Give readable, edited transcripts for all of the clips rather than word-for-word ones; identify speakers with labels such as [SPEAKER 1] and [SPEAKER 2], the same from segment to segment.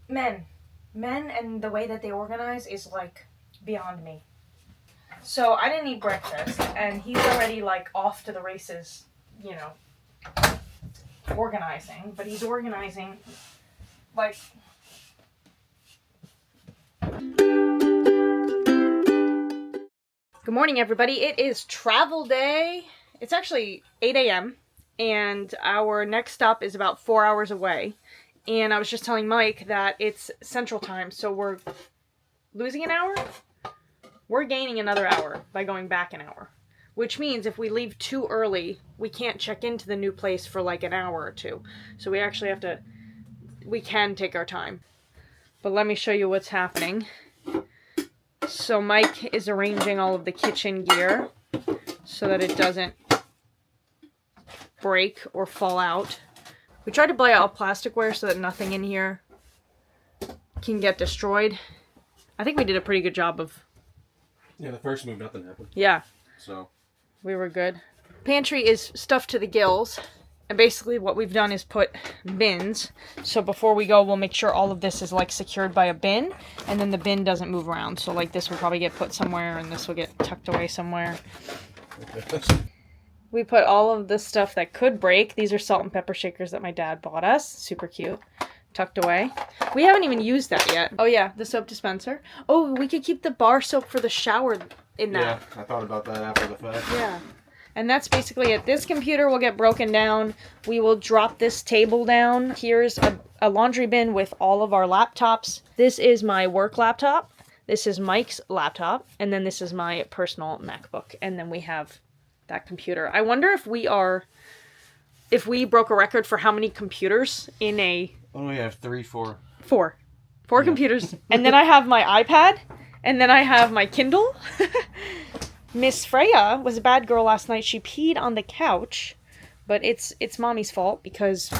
[SPEAKER 1] Men and the way that they organize is like beyond me. So I didn't eat breakfast, and he's already like off to the races, you know, organizing. But he's organizing like. Good morning, everybody. It is travel day. It's actually 8 a.m. and our next stop is about 4 hours away. And I was just telling Mike that it's Central Time, so we're losing an hour? We're gaining another hour by going back an hour. Which means if we leave too early, we can't check into the new place for like an hour or two. So we actually have to, we can take our time. But let me show you what's happening. So Mike is arranging all of the kitchen gear so that it doesn't break or fall out. We tried to lay out plasticware so that nothing in here can get destroyed. I think we did a pretty good job of...
[SPEAKER 2] Yeah, the first move, nothing happened.
[SPEAKER 1] Yeah.
[SPEAKER 2] So.
[SPEAKER 1] We were good. Pantry is stuffed to the gills. And basically what we've done is put bins. So before we go, we'll make sure all of this is like secured by a bin. And then the bin doesn't move around. So like this will probably get put somewhere and this will get tucked away somewhere. We put all of the stuff that could break. These are salt and pepper shakers that my dad bought us. Super cute. Tucked away. We haven't even used that yet. Oh yeah, the soap dispenser. Oh, we could keep the bar soap for the shower in that.
[SPEAKER 2] Yeah, I thought about that after the fact.
[SPEAKER 1] Yeah. And that's basically it. This computer will get broken down. We will drop this table down. Here's a laundry bin with all of our laptops. This is my work laptop. This is Mike's laptop. And then this is my personal MacBook. And then we have that computer. I wonder if we broke a record for how many computers in a...
[SPEAKER 2] Oh, we have 3, 4.
[SPEAKER 1] Four computers. And then I have my iPad. And then I have my Kindle. Miss Freya was a bad girl last night. She peed on the couch, but it's mommy's fault because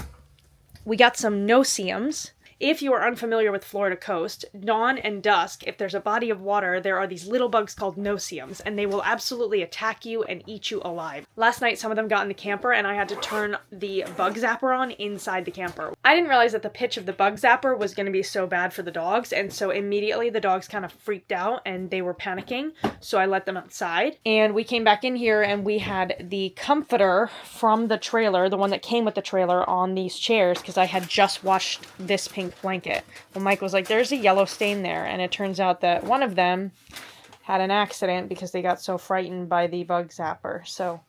[SPEAKER 1] we got some no-see-ums. If you are unfamiliar with Florida coast, dawn and dusk, if there's a body of water, there are these little bugs called no-see-ums, and they will absolutely attack you and eat you alive. Last night, some of them got in the camper, and I had to turn the bug zapper on inside the camper. I didn't realize that the pitch of the bug zapper was going to be so bad for the dogs, and so immediately the dogs kind of freaked out, and they were panicking, so I let them outside. And we came back in here, and we had the comforter from the trailer, the one that came with the trailer, on these chairs, because I had just washed this pink blanket. Well, Mike was like, there's a yellow stain there, and it turns out that one of them had an accident because they got so frightened by the bug zapper. So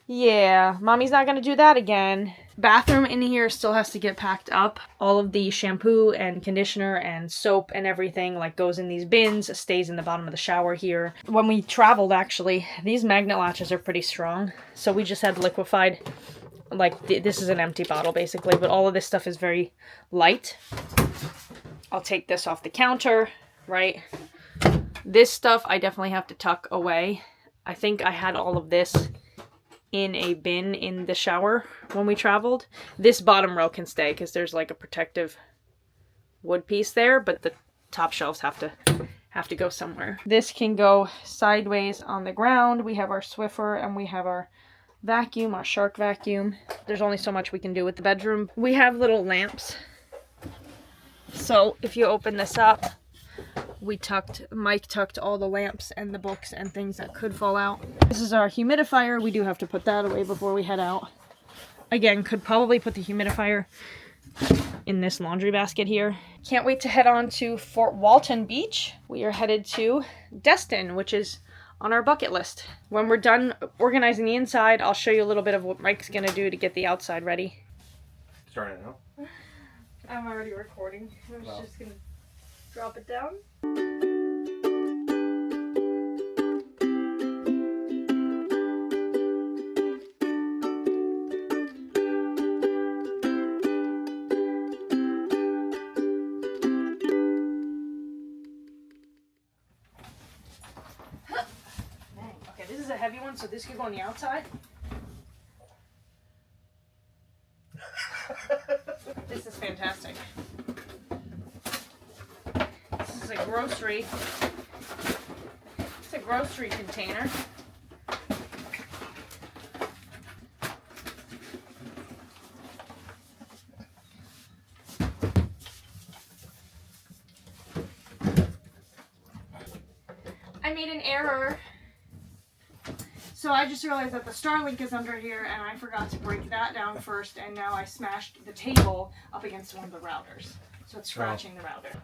[SPEAKER 1] yeah, mommy's not gonna do that again. Bathroom in here still has to get packed up. All of the shampoo and conditioner and soap and everything like goes in these bins, stays in the bottom of the shower here. When we traveled, actually, these magnet latches are pretty strong, so we just had liquefied. Like, this is an empty bottle, basically, but all of this stuff is very light. I'll take this off the counter, right? This stuff I definitely have to tuck away. I think I had all of this in a bin in the shower when we traveled. This bottom row can stay because there's like a protective wood piece there, but the top shelves have to go somewhere. This can go sideways on the ground. We have our Swiffer and we have our vacuum, our shark vacuum. There's only so much we can do with the bedroom. We have little lamps. So if you open this up, Mike tucked all the lamps and the books and things that could fall out. This is our humidifier. We do have to put that away before we head out. Again, could probably put the humidifier in this laundry basket here. Can't wait to head on to Fort Walton Beach. We are headed to Destin, which is on our bucket list. When we're done organizing the inside, I'll show you a little bit of what Mike's gonna do to get the outside ready.
[SPEAKER 2] Starting now?
[SPEAKER 1] I'm already recording. I was just gonna drop it down. Okay, this is a heavy one, so this could go on the outside. This is fantastic. This is a grocery. It's a grocery container. made an error. So I just realized that the Starlink is under here, and I forgot to break that down first, and now I smashed the table up against one of the routers. So it's scratching the router.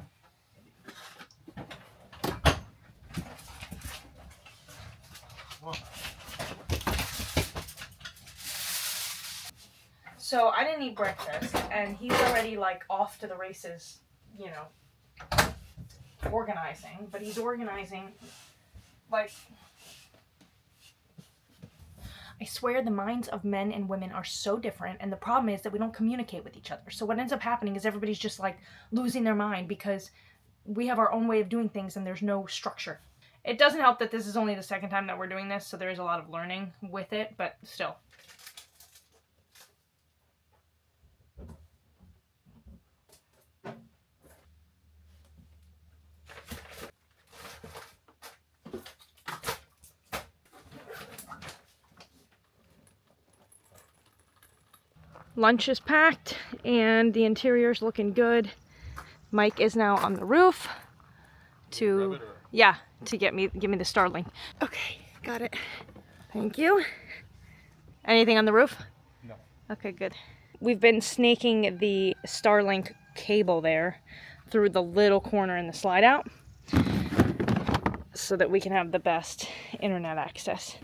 [SPEAKER 1] So I didn't eat breakfast, and he's already like off to the races, you know, organizing. But he's organizing like, I swear the minds of men and women are so different, and the problem is that we don't communicate with each other. So what ends up happening is everybody's just like losing their mind because we have our own way of doing things and there's no structure. It doesn't help that this is only the second time that we're doing this, so there is a lot of learning with it, but still. Lunch is packed and the interior's looking good. Mike is now on the roof to give me the Starlink. Okay, got it. Thank you. Anything on the roof?
[SPEAKER 2] No.
[SPEAKER 1] Okay, good. We've been snaking the Starlink cable there through the little corner in the slide out so that we can have the best internet access.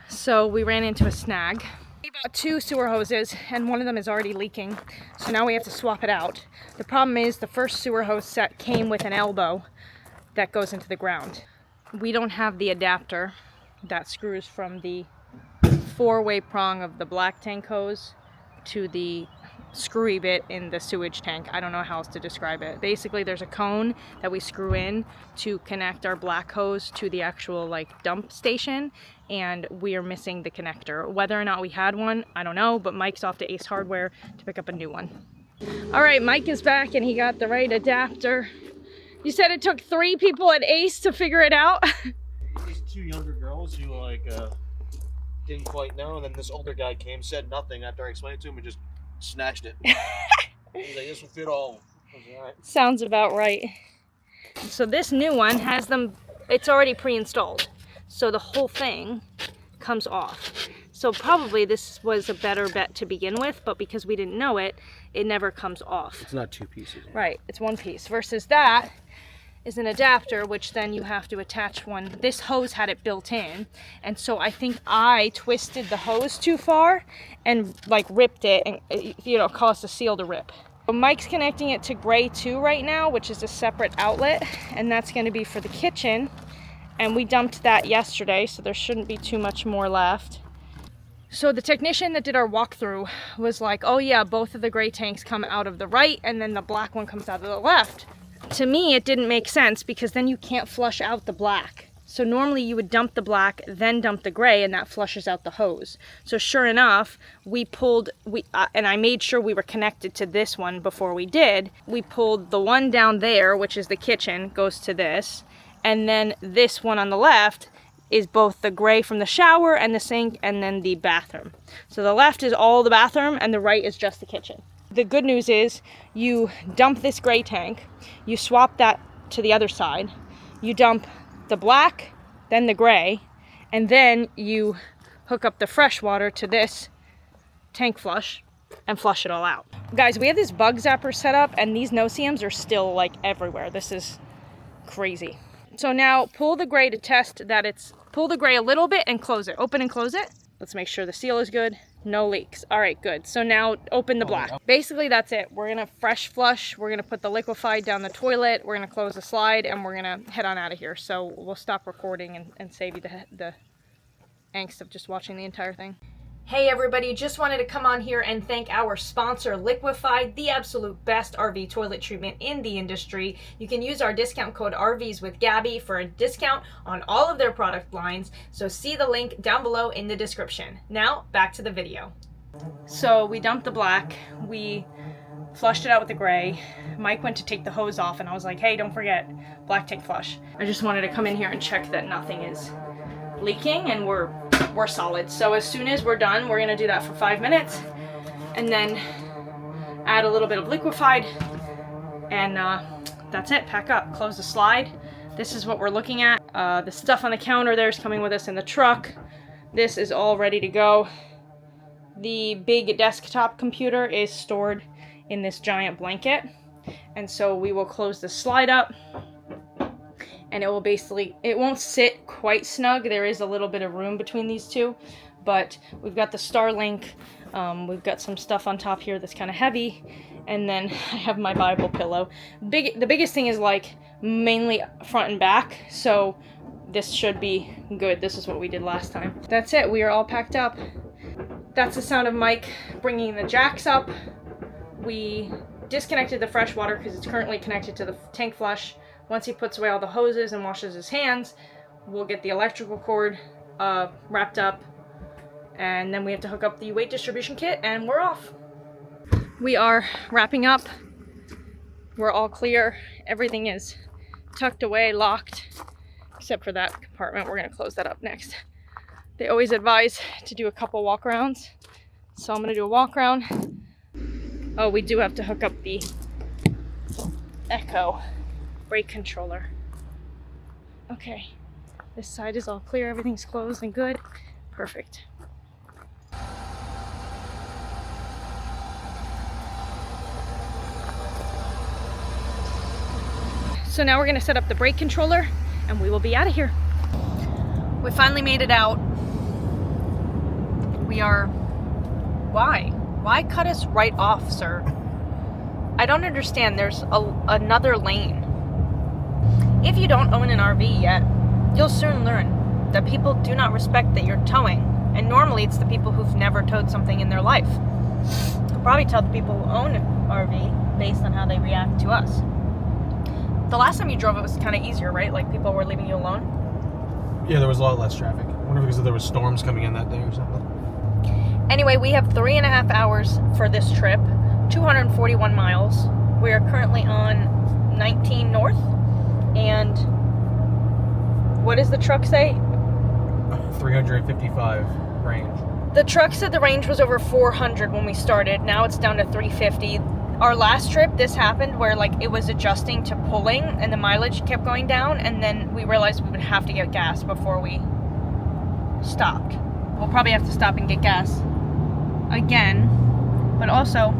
[SPEAKER 1] So we ran into a snag. We bought 2 sewer hoses and one of them is already leaking, so now we have to swap it out. The problem is the first sewer hose set came with an elbow that goes into the ground. We don't have the adapter that screws from the 4-way prong of the black tank hose to the screwy bit in the sewage tank. I don't know how else to describe it. Basically there's a cone that we screw in to connect our black hose to the actual like dump station, and we are missing the connector. Whether or not we had one, I don't know, but Mike's off to Ace Hardware to pick up a new one. All right, Mike is back and he got the right adapter. You said it took 3 people at Ace to figure it out?
[SPEAKER 3] These 2 younger girls who like didn't quite know, and then this older guy came, said nothing after I explained it to him, and just snatched it. He's like, this will fit all. I was like, all right.
[SPEAKER 1] Sounds about right. So this new one has them, it's already pre-installed. So the whole thing comes off. So probably this was a better bet to begin with, but because we didn't know it, it never comes off.
[SPEAKER 2] It's not 2 pieces.
[SPEAKER 1] Right, it's 1 piece. Versus that is an adapter, which then you have to attach one. This hose had it built in, and so I think I twisted the hose too far and like ripped it, and you know, caused the seal to rip. So Mike's connecting it to Gray 2 right now, which is a separate outlet, and that's going to be for the kitchen. And we dumped that yesterday, so there shouldn't be too much more left. So the technician that did our walkthrough was like, oh yeah, both of the gray tanks come out of the right and then the black one comes out of the left. To me, it didn't make sense because then you can't flush out the black. So normally you would dump the black, then dump the gray, and that flushes out the hose. So sure enough, and I made sure we were connected to this one before we did. We pulled the one down there, which is the kitchen, goes to this. And then this one on the left is both the gray from the shower and the sink and then the bathroom. So the left is all the bathroom and the right is just the kitchen. The good news is you dump this gray tank, you swap that to the other side, you dump the black, then the gray, and then you hook up the fresh water to this tank flush and flush it all out. Guys, we have this bug zapper set up and these no-see-ums are still like everywhere. This is crazy. So now pull the gray to test that pull the gray a little bit and close it. Open and close it. Let's make sure the seal is good. No leaks. All right, good. So now open the black. Basically, that's it. We're gonna fresh flush. We're gonna put the liquefied down the toilet. We're gonna close the slide and we're gonna head on out of here. So we'll stop recording and save you the angst of just watching the entire thing. Hey everybody, just wanted to come on here and thank our sponsor, Liquefied, the absolute best RV toilet treatment in the industry. You can use our discount code RVs with Gabby for a discount on all of their product lines, so see the link down below in the description. Now, back to the video. So we dumped the black, we flushed it out with the gray. Mike went to take the hose off and I was like, hey, don't forget, black tank flush. I just wanted to come in here and check that nothing is leaking and we're solid. So as soon as we're done, we're gonna do that for 5 minutes and then add a little bit of liquefied and that's it. Pack up, close the slide. This is what we're looking at. The stuff on the counter there is coming with us in the truck. This is all ready to go. The big desktop computer is stored in this giant blanket. And so we will close the slide up. And it will basically, it won't sit quite snug. There is a little bit of room between these two. But we've got the Starlink. We've got some stuff on top here that's kind of heavy. And then I have my Bible pillow. The biggest thing is like mainly front and back. So this should be good. This is what we did last time. That's it. We are all packed up. That's the sound of Mike bringing the jacks up. We disconnected the fresh water because it's currently connected to the tank flush. Once he puts away all the hoses and washes his hands, we'll get the electrical cord wrapped up. And then we have to hook up the weight distribution kit and we're off. We are wrapping up. We're all clear. Everything is tucked away, locked, except for that compartment. We're gonna close that up next. They always advise to do a couple walk arounds. So I'm gonna do a walk around. Oh, we do have to hook up the Echo brake controller. Okay, this side is all clear. Everything's closed and good. Perfect. So now we're gonna set up the brake controller and we will be out of here. We finally made it out. We are, why? Why cut us right off, sir? I don't understand. There's another lane. If you don't own an RV yet, you'll soon learn that people do not respect that you're towing. And normally it's the people who've never towed something in their life. You'll probably tell the people who own an RV based on how they react to us. The last time you drove it was kind of easier, right? Like people were leaving you alone?
[SPEAKER 3] Yeah, there was a lot less traffic. I wonder because there was storms coming in that day or something.
[SPEAKER 1] Anyway, we have 3.5 hours for this trip, 241 miles. We are currently on 19 North. And what does the truck say?
[SPEAKER 3] 355 range.
[SPEAKER 1] The truck said the range was over 400 when we started. Now it's down to 350. Our last trip, this happened where like it was adjusting to pulling and the mileage kept going down, and then we realized we would have to get gas before we stopped. We'll probably have to stop and get gas again. But also,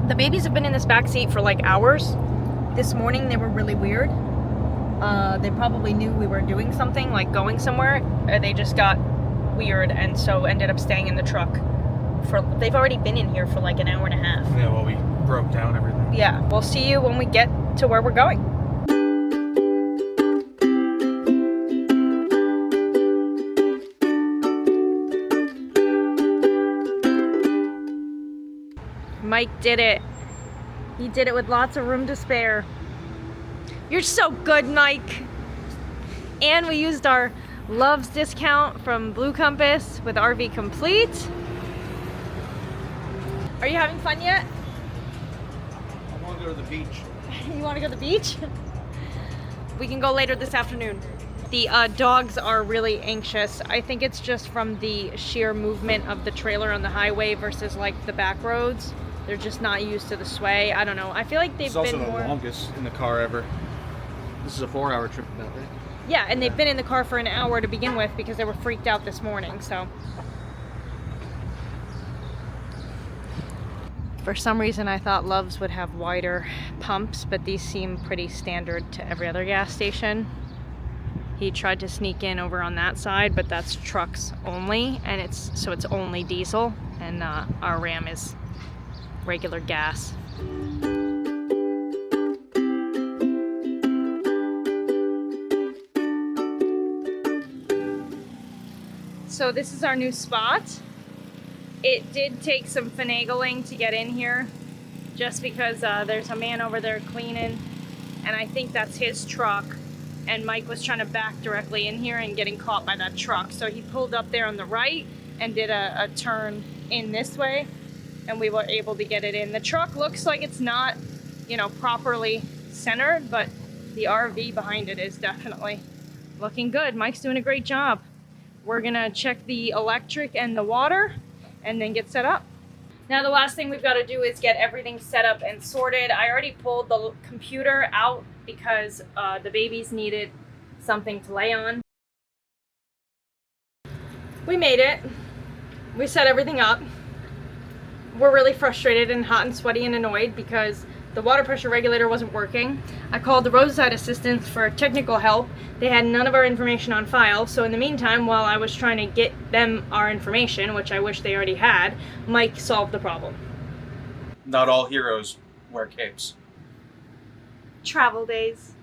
[SPEAKER 1] the babies have been in this back seat for like hours. This morning they were really weird. They probably knew we were doing something, like going somewhere. They just got weird and so ended up staying in the truck. They've already been in here for like an hour and a half.
[SPEAKER 3] Yeah, well, we broke down everything.
[SPEAKER 1] Yeah, we'll see you when we get to where we're going. Mike did it. He did it with lots of room to spare. You're so good, Mike. And we used our Loves discount from Blue Compass with RV Complete. Are you having fun yet?
[SPEAKER 3] I want to go to the beach.
[SPEAKER 1] You want to go to the beach? We can go later this afternoon. The dogs are really anxious. I think it's just from the sheer movement of the trailer on the highway versus like the back roads. They're just not used to the sway. I don't know. I feel like they've been more...
[SPEAKER 3] It's also the longest in the car ever. This is a 4-hour trip about that.
[SPEAKER 1] Yeah, and they've been in the car for an hour to begin with because they were freaked out this morning, so... For some reason I thought Love's would have wider pumps, but these seem pretty standard to every other gas station. He tried to sneak in over on that side, but that's trucks only, and it's only diesel, and our Ram is regular gas. So this is our new spot. It did take some finagling to get in here, just because there's a man over there cleaning, and I think that's his truck, and Mike was trying to back directly in here and getting caught by that truck. So he pulled up there on the right and did a turn in this way, and we were able to get it in. The truck looks like it's not, you know, properly centered, but the RV behind it is definitely looking good. Mike's doing a great job. We're gonna check the electric and the water and then get set up. Now the last thing we've got to do is get everything set up and sorted. I already pulled the computer out because the babies needed something to lay on. We made it. We set everything up. We're really frustrated and hot and sweaty and annoyed because the water pressure regulator wasn't working. I called the roadside assistance for technical help. They had none of our information on file, so in the meantime, while I was trying to get them our information, which I wish they already had, Mike solved the problem.
[SPEAKER 3] Not all heroes wear capes.
[SPEAKER 1] Travel days.